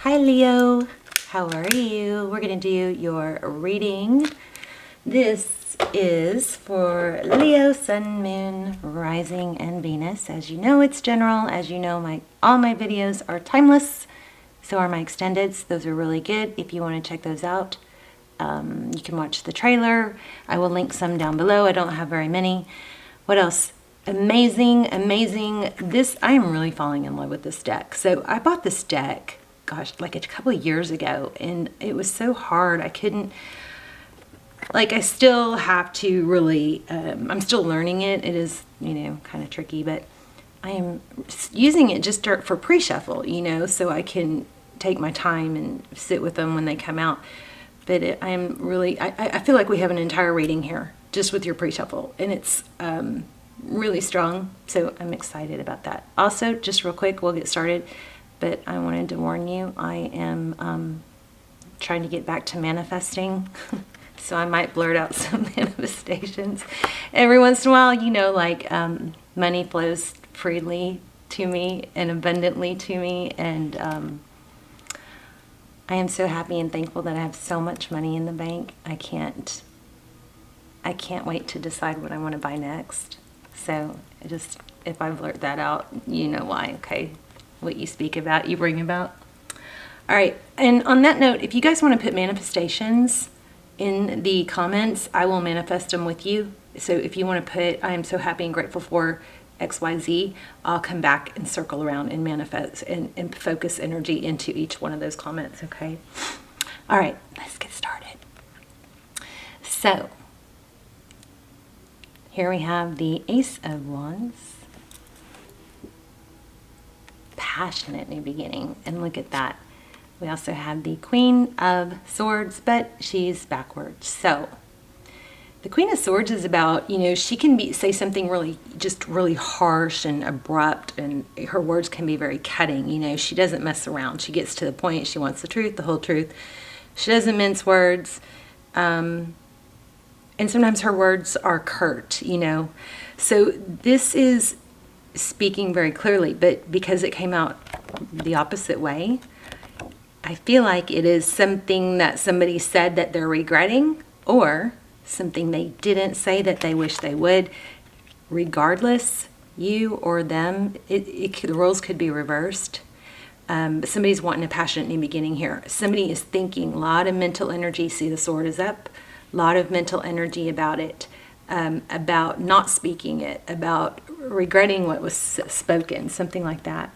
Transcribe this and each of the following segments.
Hi Leo, how are you? We're going to do your reading. This is for Leo, Sun, Moon, Rising, and Venus. As you know, it's general. As you know, all my videos are timeless. So are my extendeds. Those are really good. If you want to check those out, you can watch the trailer. I will link some down below. I don't have very many. What else? Amazing. I am really falling in love with this deck. So I bought this deck, gosh, like a couple of years ago, and it was so hard. I couldn't, I still have to really, I'm still learning it. It is, kind of tricky, but I am using it just for pre-shuffle, so I can take my time and sit with them when they come out. But I feel like we have an entire reading here just with your pre-shuffle, and it's really strong, so I'm excited about that. Also, just real quick, we'll get started, but I wanted to warn you, I am trying to get back to manifesting, so I might blurt out some manifestations every once in a while. Money flows freely to me and abundantly to me, and I am so happy and thankful that I have so much money in the bank. I can't wait to decide what I want to buy next. So if I blurt that out, you know why, okay? What you speak about, you bring about. All right, and on that note, if you guys want to put manifestations in the comments, I will manifest them with you. So if you want to put, I am so happy and grateful for XYZ, I'll come back and circle around and manifest and focus energy into each one of those comments, okay? All right, let's get started. So, here we have the Ace of Wands. Passionate new beginning, and look at that. We also have the Queen of Swords, but she's backwards. So, the Queen of Swords is about, she can say something really harsh and abrupt, and her words can be very cutting. She doesn't mess around. She gets to the point. She wants the truth, the whole truth. She doesn't mince words. And sometimes her words are curt, So this is speaking very clearly, but because it came out the opposite way, I feel like it is something that somebody said that they're regretting, or something they didn't say that they wish they would. Regardless, you or them, the roles could be reversed. But somebody's wanting a passionate new beginning here. Somebody is thinking, a lot of mental energy. See, the sword is up. A lot of mental energy about it, about not speaking it, about regretting what was spoken, something like that.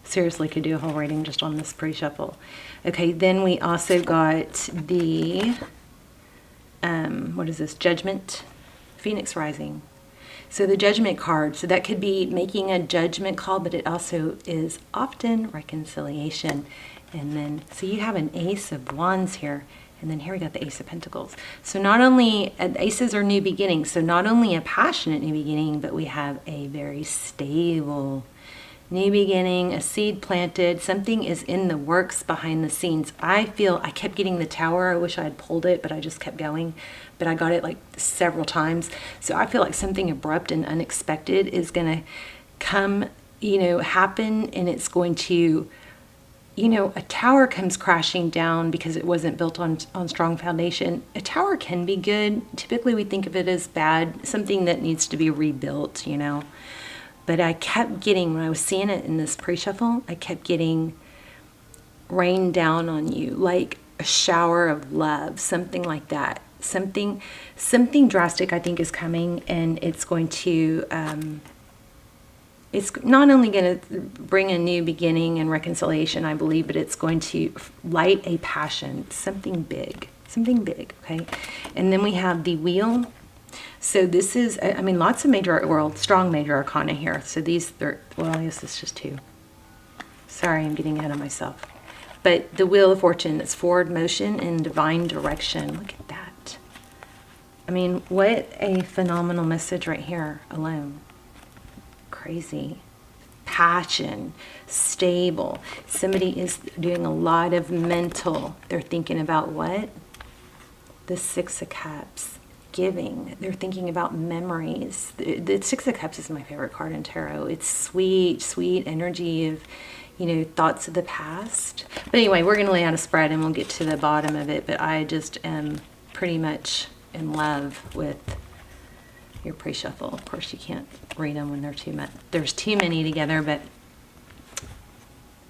Seriously, could do a whole reading just on this pre-shuffle. Okay, then we also got the, what is this? Judgment, Phoenix Rising. So the Judgment card, so that could be making a judgment call, but it also is often reconciliation. And then, so you have an Ace of Wands here. And then here we got the Ace of Pentacles. So not only, aces are new beginnings, so not only a passionate new beginning, but we have a very stable new beginning, a seed planted, something is in the works behind the scenes. I kept getting the Tower. I wish I had pulled it, but I just kept going. But I got it several times. So I feel like something abrupt and unexpected is going to come, happen, and it's going to, a tower comes crashing down because it wasn't built on strong foundation. A tower can be good. Typically we think of it as bad, something that needs to be rebuilt, But I kept getting, when I was seeing it in this pre-shuffle, I kept getting rained down on you, like a shower of love, something like that. Something drastic I think is coming, and it's going to, it's not only going to bring a new beginning and reconciliation, I believe, but it's going to light a passion, something big, okay? And then we have the Wheel. So this is, lots of strong major arcana here. So these, I guess it's just two. Sorry, I'm getting ahead of myself. But the Wheel of Fortune, it's forward motion and divine direction. Look at that. What a phenomenal message right here alone. Crazy. Passion, stable. Somebody is doing a lot of mental. They're thinking about what? The Six of Cups. Giving. They're thinking about memories. The Six of Cups is my favorite card in tarot. It's sweet, sweet energy of, you know, thoughts of the past. But anyway, we're going to lay out a spread and we'll get to the bottom of it. But I just am pretty much in love with your pre-shuffle. Of course, you can't read them when there's too many together, but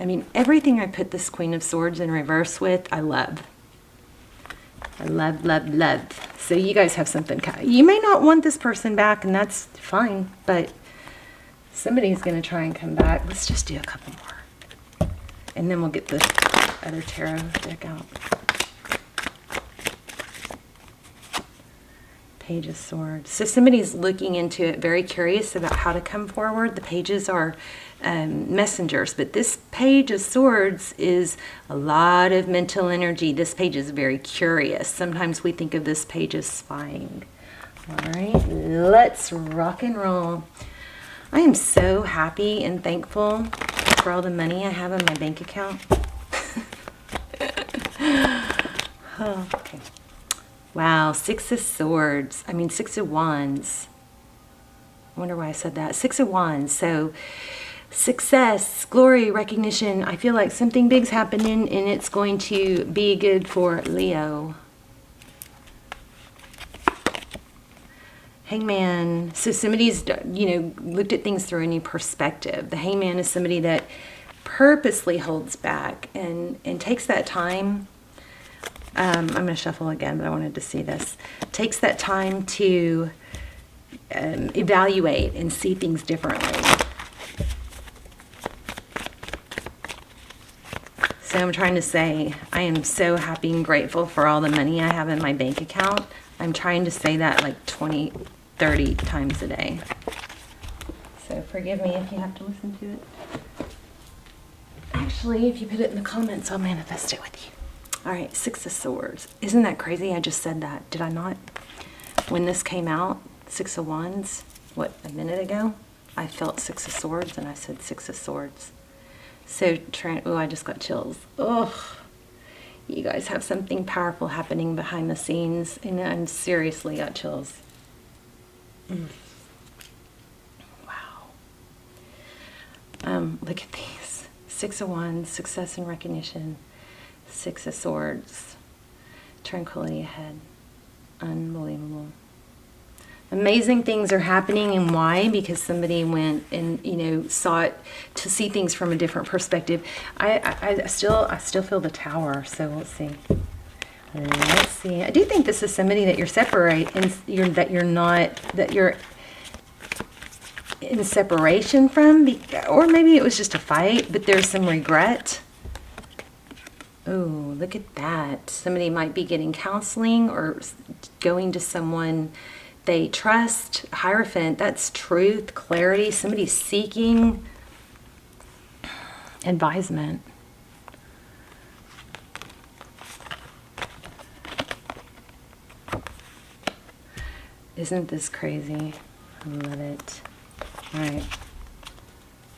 I mean, everything I put this Queen of Swords in reverse with, I love. I love, love, love. So you guys have something. You may not want this person back, and that's fine, but somebody's going to try and come back. Let's just do a couple more. And then we'll get the other tarot deck out. Page of Swords. So somebody's looking into it, very curious about how to come forward. The pages are messengers, but this Page of Swords is a lot of mental energy. This page is very curious. Sometimes we think of this page as spying. All right, let's rock and roll. I am so happy and thankful for all the money I have in my bank account. Oh, okay. Wow, Six of Swords. I mean, Six of Wands. I wonder why I said that. Six of Wands. So, success, glory, recognition. I feel like something big's happening and it's going to be good for Leo. Hangman. So somebody's, you know, looked at things through a new perspective. The Hangman is somebody that purposely holds back and takes that time. I'm going to shuffle again, but I wanted to see this. Takes that time to evaluate and see things differently. So I'm trying to say, I am so happy and grateful for all the money I have in my bank account. I'm trying to say that like 20, 30 times a day. So forgive me if you have to listen to it. Actually, if you put it in the comments, I'll manifest it with you. All right, Six of Swords. Isn't that crazy? I just said that. Did I not? When this came out, Six of Wands, what, a minute ago? I felt Six of Swords and I said Six of Swords. So, oh, I just got chills. Oh, you guys have something powerful happening behind the scenes, and I seriously got chills. Wow. Look at these. Six of Wands, success and recognition. Six of Swords, tranquility ahead. Unbelievable. Amazing things are happening, and why? Because somebody went and, you know, sought to see things from a different perspective. I still feel the Tower, so let's see. Let's see. I do think this is somebody that you're that you're in separation from, or maybe it was just a fight, but there's some regret. Oh, look at that. Somebody might be getting counseling or going to someone they trust. Hierophant, that's truth, clarity. Somebody's seeking advisement. Isn't this crazy? I love it. All right.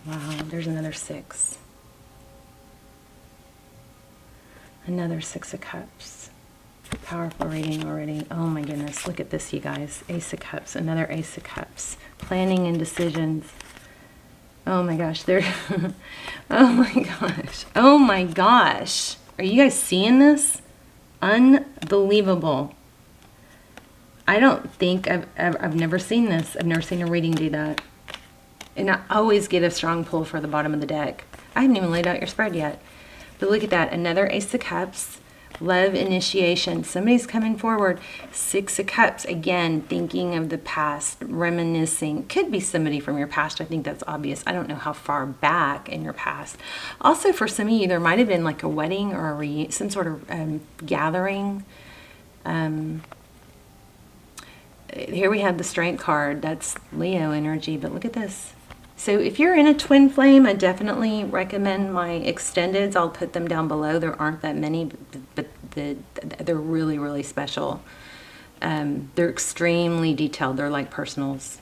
Wow, there's another six. Another Six of Cups. Powerful reading already. Oh my goodness. Look at this, you guys. Ace of Cups. Another Ace of Cups. Planning and decisions. Oh my gosh. Oh my gosh. Oh my gosh. Are you guys seeing this? Unbelievable. I don't think I've never seen this. I've never seen a reading do that. And I always get a strong pull for the bottom of the deck. I haven't even laid out your spread yet. But look at that. Another Ace of Cups. Love, initiation. Somebody's coming forward. Six of Cups. Again, thinking of the past, reminiscing. Could be somebody from your past. I think that's obvious. I don't know how far back in your past. Also, for some of you, there might have been like a wedding or some sort of gathering. Here we have the Strength card. That's Leo energy. But look at this. So if you're in a twin flame, I definitely recommend my extendeds. I'll put them down below. There aren't that many, but they're really, really special. They're extremely detailed. They're like personals.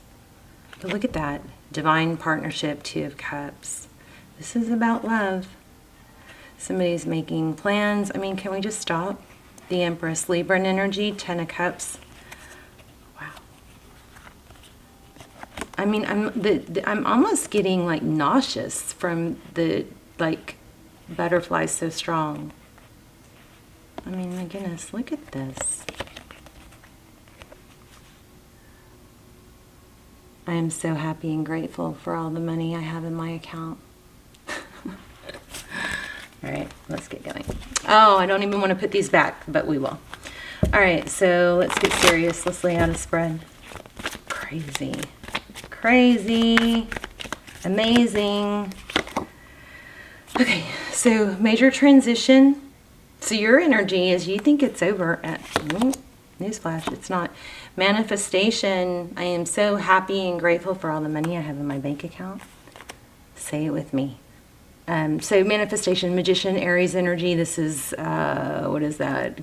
But look at that. Divine partnership, Two of Cups. This is about love. Somebody's making plans. I mean, can we just stop? The Empress, Libra energy, Ten of Cups. I mean, I'm almost getting like nauseous from the like butterflies so strong. I mean, my goodness, look at this. I am so happy and grateful for all the money I have in my account. All right, let's get going. Oh, I don't even want to put these back, but we will. All right, so let's get serious. Let's lay out a spread. Crazy. Crazy. Amazing. Okay, so major transition. So your energy is you think it's over at, newsflash, it's not. Manifestation, I am so happy and grateful for all the money I have in my bank account. Say it with me. So manifestation, magician, Aries energy. This is, what is that?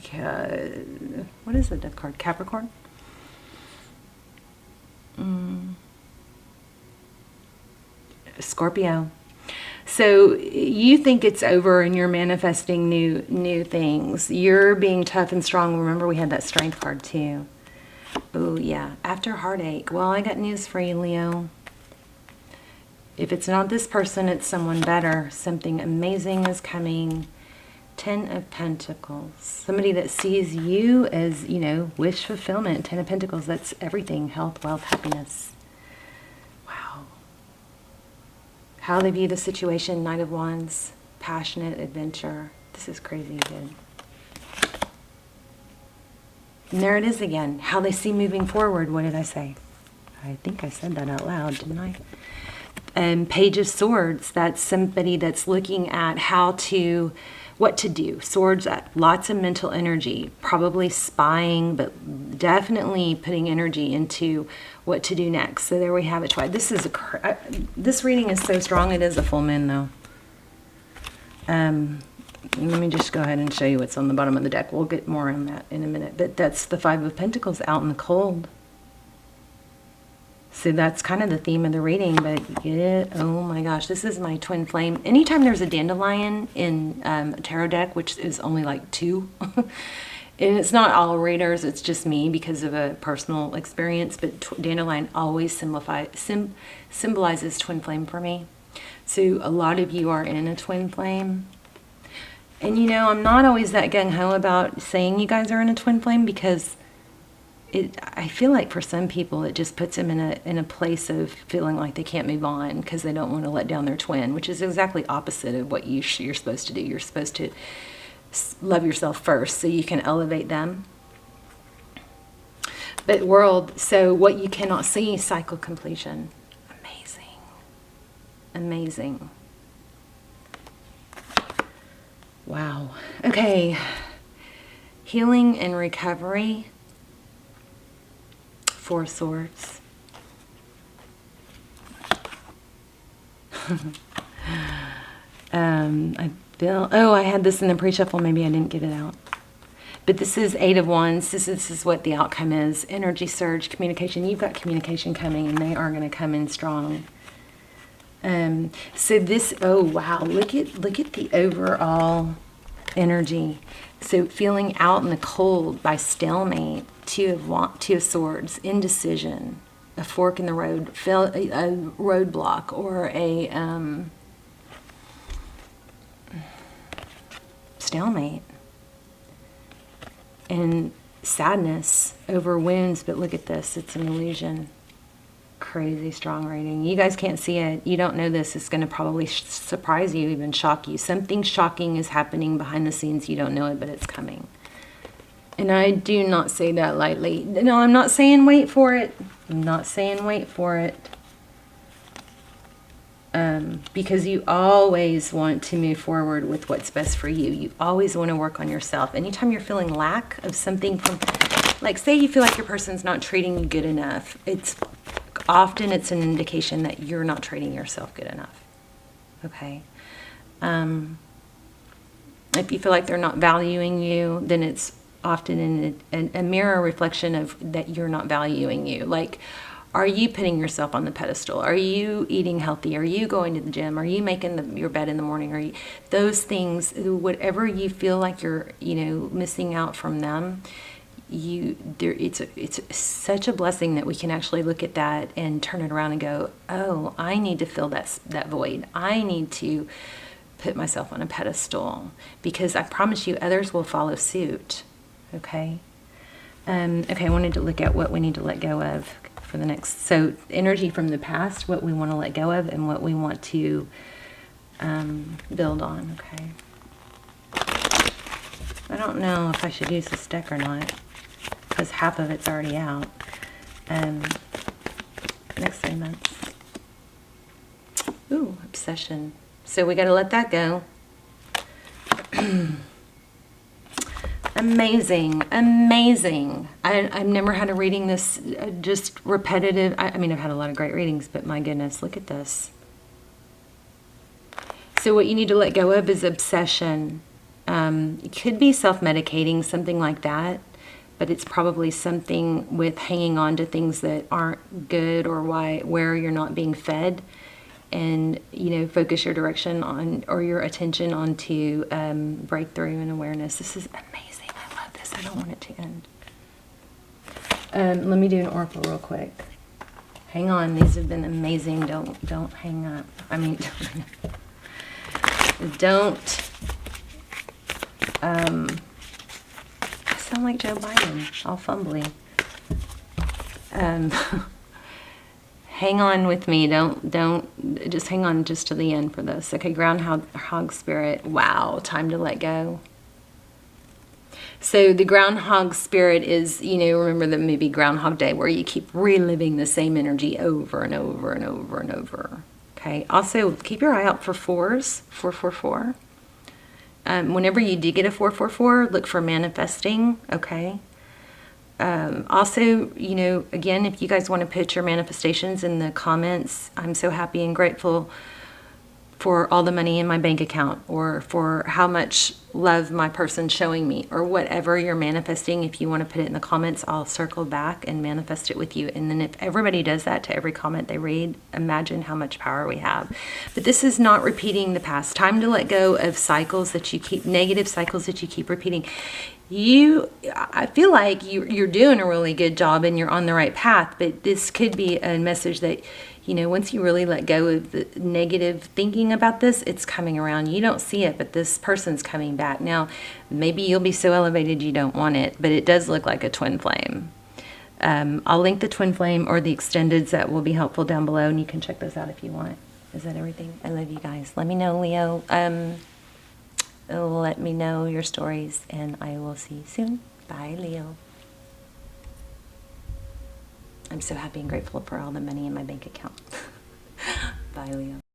What is the death card? Capricorn? Scorpio. So you think it's over and you're manifesting new things. You're being tough and strong. Remember, we had that strength card too. Oh yeah, after heartache. Well, I got news for you, Leo. If it's not this person, it's someone better. Something amazing is coming. 10 of Pentacles. Somebody that sees you as, you know, wish fulfillment. 10 of Pentacles, that's everything. Health, wealth, happiness. Wow. How they view the situation. Knight of Wands. Passionate adventure. This is crazy good. And there it is again. How they see moving forward. What did I say? I think I said that out loud, didn't I? Page of Swords. That's somebody that's looking at what to do. Swords, lots of mental energy. Probably spying, but definitely putting energy into what to do next. So there we have it twice. This reading is so strong. It is a full moon, though. Let me just go ahead and show you what's on the bottom of the deck. We'll get more on that in a minute. But that's the Five of Pentacles out in the cold. So that's kind of the theme of the reading. But oh my gosh, this is my twin flame. Anytime there's a dandelion in a tarot deck, which is only like 2, and it's not all readers, it's just me because of a personal experience. But dandelion always symbolizes twin flame for me. So a lot of you are in a twin flame. And you know, I'm not always that gung-ho about saying you guys are in a twin flame because I feel like for some people it just puts them in a place of feeling like they can't move on because they don't want to let down their twin, which is exactly opposite of what you're supposed to do. You're supposed to love yourself first so you can elevate them. But world, so what you cannot see, cycle completion. Amazing. Amazing. Wow. Okay. Healing and recovery. 4 Swords. I had this in the pre-shuffle. Maybe I didn't get it out. But this is 8 of Wands. This is what the outcome is. Energy surge, communication. You've got communication coming, and they are going to come in strong. So this, oh wow, look at the overall energy. So feeling out in the cold by stalemate, 2 of Swords, indecision, a fork in the road, a roadblock, or a stalemate, and sadness over wounds. But look at this, it's an illusion. Crazy strong reading. You guys can't see it. You don't know this. It's going to probably surprise you, even shock you. Something shocking is happening behind the scenes. You don't know it, but it's coming. And I do not say that lightly. No, I'm not saying wait for it. I'm not saying wait for it. Because you always want to move forward with what's best for you. You always want to work on yourself. Anytime you're feeling lack of something from, like say you feel like your person's not treating you good enough, it's an indication that you're not treating yourself good enough. Okay? If you feel like they're not valuing you, then it's often a mirror reflection of that you're not valuing you. Like, are you putting yourself on the pedestal? Are you eating healthy? Are you going to the gym? Are you making your bed in the morning? Those things, whatever you feel like you're, missing out from them, it's such a blessing that we can actually look at that and turn it around and go, oh, I need to fill that void. I need to put myself on a pedestal, because I promise you others will follow suit. Okay. Okay, I wanted to look at what we need to let go of for the next. So energy from the past, what we want to let go of, and what we want to build on. Okay. I don't know if I should use this deck or not, because half of it's already out. Next 3 months. Ooh, obsession. So we got to let that go. Amazing, amazing. I've never had a reading this just repetitive. I mean, I've had a lot of great readings, but my goodness, look at this. So what you need to let go of is obsession. It could be self-medicating, something like that, but it's probably something with hanging on to things that aren't good, or where you're not being fed. And, you know, focus your direction on, or your attention onto breakthrough and awareness. This is amazing. I love this. I don't want it to end. Let me do an oracle real quick. Hang on. These have been amazing. Don't hang up. I mean, don't. I sound like Joe Biden, all fumbly. Hang on with me. Don't just hang on just to the end for this. Okay, groundhog spirit. Wow, time to let go. So the groundhog spirit is, you know, remember the movie Groundhog Day, where you keep reliving the same energy over and over and over and over. Okay. Also, keep your eye out for 4s, 444. Whenever you do get a 444, look for manifesting. Okay. Also, you know, again, if you guys want to put your manifestations in the comments, I'm so happy and grateful for all the money in my bank account, or for how much love my person's showing me, or whatever you're manifesting. If you want to put it in the comments, I'll circle back and manifest it with you. And then if everybody does that to every comment they read, imagine how much power we have. But this is not repeating the past. Time to let go of cycles that you keep, negative cycles that you keep repeating. I feel like you're doing a really good job and you're on the right path, but this could be a message that, you know, once you really let go of the negative thinking about this, it's coming around. You don't see it, but this person's coming back. Now, maybe you'll be so elevated you don't want it, but it does look like a twin flame. I'll link the twin flame or the extendeds that will be helpful down below, and you can check those out if you want. Is that everything? I love you guys. Let me know, Leo. Let me know your stories, and I will see you soon. Bye, Leo. I'm so happy and grateful for all the money in my bank account. Bye, Leo.